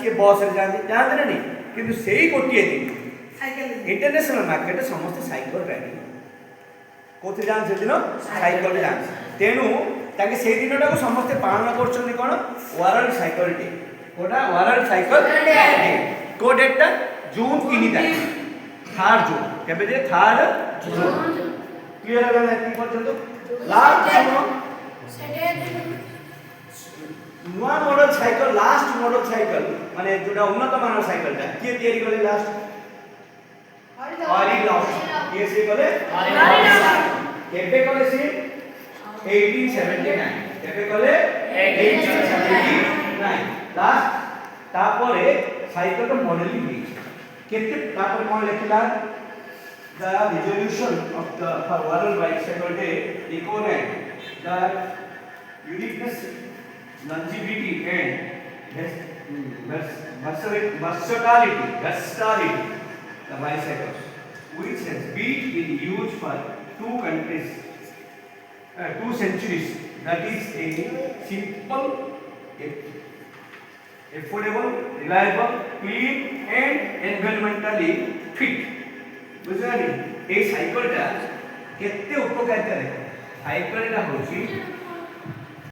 किए बस रे जानते ना नहीं किंतु सेही गोटिए दिन इंटरनेशनल मार्केट समस्त साइकल राइडिंग कोथे जान से दिन साइकल जान तेणु ताके से दिनटा को समस्त पालन करछन कोन वर्ल्ड साइकल डे कोटा वर्ल्ड साइकल डे को डेटटा जून 3 तारिख 3 जून केबे जे 3 जून क्लियर होला ना की पर्यंत लास्ट नुआ model cycle last model cycle माने जोटा उन्नत मानव साइकल ता के तयारी करले लास्ट हरिलाल के से करले हरिलाल केबे करले से 1879 केबे करले 1879 लास्ट तापरे साइकल तो मॉडलिंग होई केते तापर कोन लिखला the resolution of the world bicycle day economic the uniqueness longevity and versatility the bicycles which has been in use for two centuries that is a simple affordable reliable clean and environmentally fit बुझानी ए साइकलटा केते उपकारिता देखो साइकलटा होची